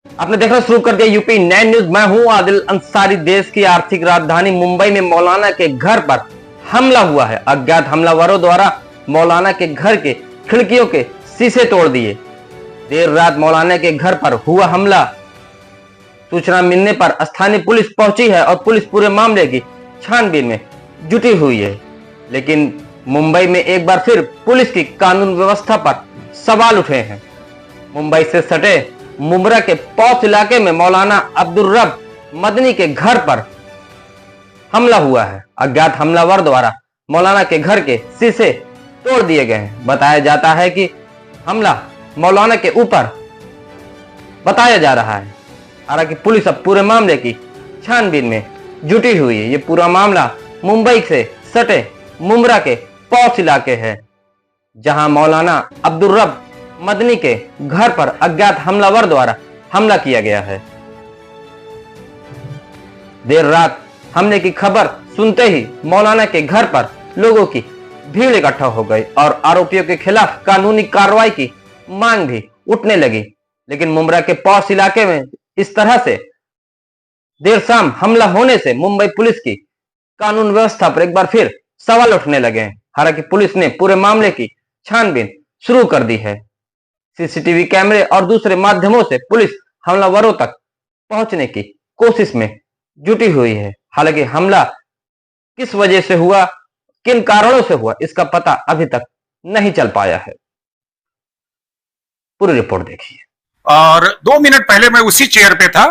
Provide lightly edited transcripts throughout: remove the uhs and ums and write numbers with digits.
आपने देखना शुरू कर दिया यूपी 9 न्यूज। मैं हूं आदिल अंसारी। देश की आर्थिक राजधानी मुंबई में मौलाना के घर पर हमला हुआ है। अज्ञात हमलावरों द्वारा मौलाना के घर के खिड़कियों के शीशे तोड़ दिए। देर रात मौलाना के घर पर हुआ हमला। सूचना मिलने पर स्थानीय पुलिस पहुंची है और पुलिस पूरे मामले की छानबीन में जुटी हुई है। लेकिन मुंबई में एक बार फिर पुलिस की कानून व्यवस्था पर सवाल उठे हैं। मुंबई से सटे मुमरा के पौष इलाके में मौलाना अब्दुल रब मदनी के घर पर हमला हुआ है। अज्ञात हमलावर द्वारा मौलाना के घर के शीशे तोड़ दिए गए हैं। बताया जाता है कि हमला मौलाना के ऊपर बताया जा रहा है। हालांकि पुलिस अब पूरे मामले की छानबीन में जुटी हुई है। ये पूरा मामला मुंबई से सटे मुमरा के पौष इलाके है, जहां मौलाना अब्दुल रब मदनी के घर पर अज्ञात हमलावर द्वारा हमला किया गया है। देर रात हमले की खबर सुनते ही मौलाना के घर पर लोगों की भीड़ इकट्ठा हो गई और आरोपियों के खिलाफ कानूनी कार्रवाई की मांग भी उठने लगी। लेकिन मुमरा के पौष इलाके में इस तरह से देर शाम हमला होने से मुंबई पुलिस की कानून व्यवस्था पर एक बार फिर सवाल उठने लगे हैं। हालांकि पुलिस ने पूरे मामले की छानबीन शुरू कर दी है। सीसीटीवी कैमरे और दूसरे माध्यमों से पुलिस हमलावरों तक पहुंचने की कोशिश में जुटी हुई है। हालांकि हमला किस वजह से हुआ, किन कारणों से हुआ, इसका पता अभी तक नहीं चल पाया है। पूरी रिपोर्ट देखिए। और 2 मिनट पहले मैं उसी चेयर पे था,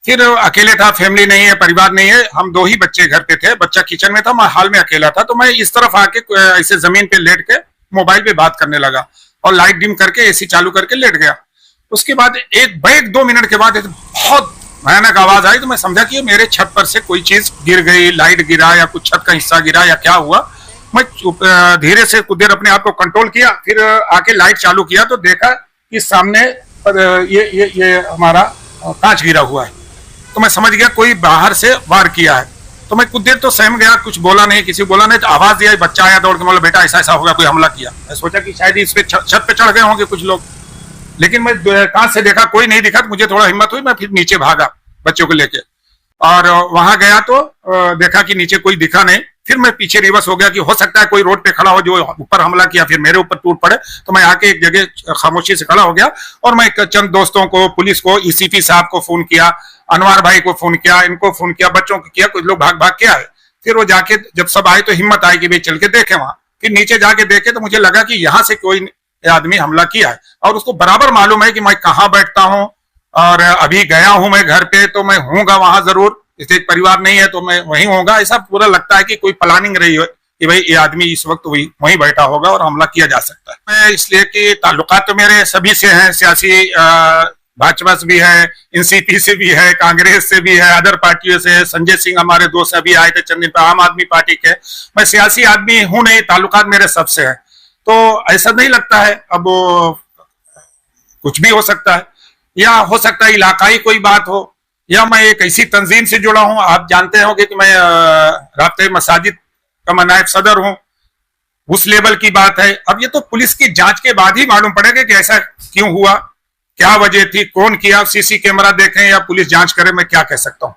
फिर अकेले था, फैमिली नहीं है, परिवार नहीं है, हम 2 ही बच्चे घर पे थे। बच्चा किचन में था, मैं हॉल में अकेला था। तो मैं इस तरफ आके ऐसे जमीन पे लेट के मोबाइल पे बात करने लगा और लाइट डिम करके एसी चालू करके लेट गया। उसके बाद 1-2 मिनट के बाद बहुत भयानक आवाज आई। तो मैं समझा कि मेरे छत पर से कोई चीज गिर गई, लाइट गिरा या कुछ छत का हिस्सा गिरा या क्या हुआ। मैं धीरे से कुछ देर अपने आप को कंट्रोल किया, फिर आके लाइट चालू किया तो देखा कि सामने ये हमारा कांच गिरा हुआ है। तो मैं समझ गया कोई बाहर से वार किया है। तो मैं कुछ देर तो सहम गया, कुछ बोला नहीं, किसी बोला नहीं। तो आवाज दिया, बच्चा आया दौड़ के, बोला बेटा ऐसा ऐसा होगा, कोई हमला किया। मैं सोचा कि शायद इस पे छत पे चढ़ गए होंगे कुछ लोग। लेकिन मैं कांच से देखा कोई नहीं दिखा। तो मुझे थोड़ा हिम्मत हुई, मैं फिर नीचे भागा बच्चों को लेके और वहां गया तो देखा कि नीचे कोई दिखा नहीं। फिर मैं पीछे रिवर्स हो गया कि हो सकता है कोई रोड पे खड़ा हो जो ऊपर हमला किया, फिर मेरे ऊपर टूट पड़े। तो मैं आके एक जगह खामोशी से खड़ा हो गया और मैं चंद दोस्तों को, पुलिस को, ईसीपी साहब को फोन किया, अनवर भाई को फोन किया, इनको फोन किया, बच्चों को किया। कुछ लोग भाग भाग के आए। फिर वो जाके जब सब आए तो हिम्मत आई कि भाई चल के देखे वहां। फिर नीचे जाके देखे तो मुझे लगा कि यहाँ से कोई आदमी हमला किया है और उसको बराबर मालूम है कि मैं कहाँ बैठता हूँ और अभी गया हूं मैं घर पे, तो मैं होऊंगा वहां जरूर। इससे परिवार नहीं है तो मैं वहीं होऊंगा। ऐसा पूरा लगता है कि कोई प्लानिंग रही है कि भाई ये आदमी इस वक्त वहीं बैठा होगा और हमला किया जा सकता है। मैं इसलिए कि ताल्लुकात तो मेरे सभी से हैं, सियासी, भाजपा से भी है, एनसीपी से भी है, कांग्रेस से भी है, अदर पार्टियों से। संजय सिंह हमारे दोस्त अभी आए थे चंद दिन पर, आम आदमी पार्टी के। मैं सियासी आदमी हूं नहीं, ताल्लुकात मेरे सबसे है। तो ऐसा नहीं लगता है। अब कुछ भी हो सकता है, या हो सकता है इलाकाई कोई बात हो, या मैं एक ऐसी तंजीम से जुड़ा हूं। आप जानते होंगे कि मैं राब्ते मसाजिद का मैं नायब सदर हूं। उस लेवल की बात है। अब ये तो पुलिस की जांच के बाद ही मालूम पड़ेगा कि ऐसा क्यों हुआ, क्या वजह थी, कौन किया। सीसी कैमरा देखें या पुलिस जांच करे, मैं क्या कह सकता हूं।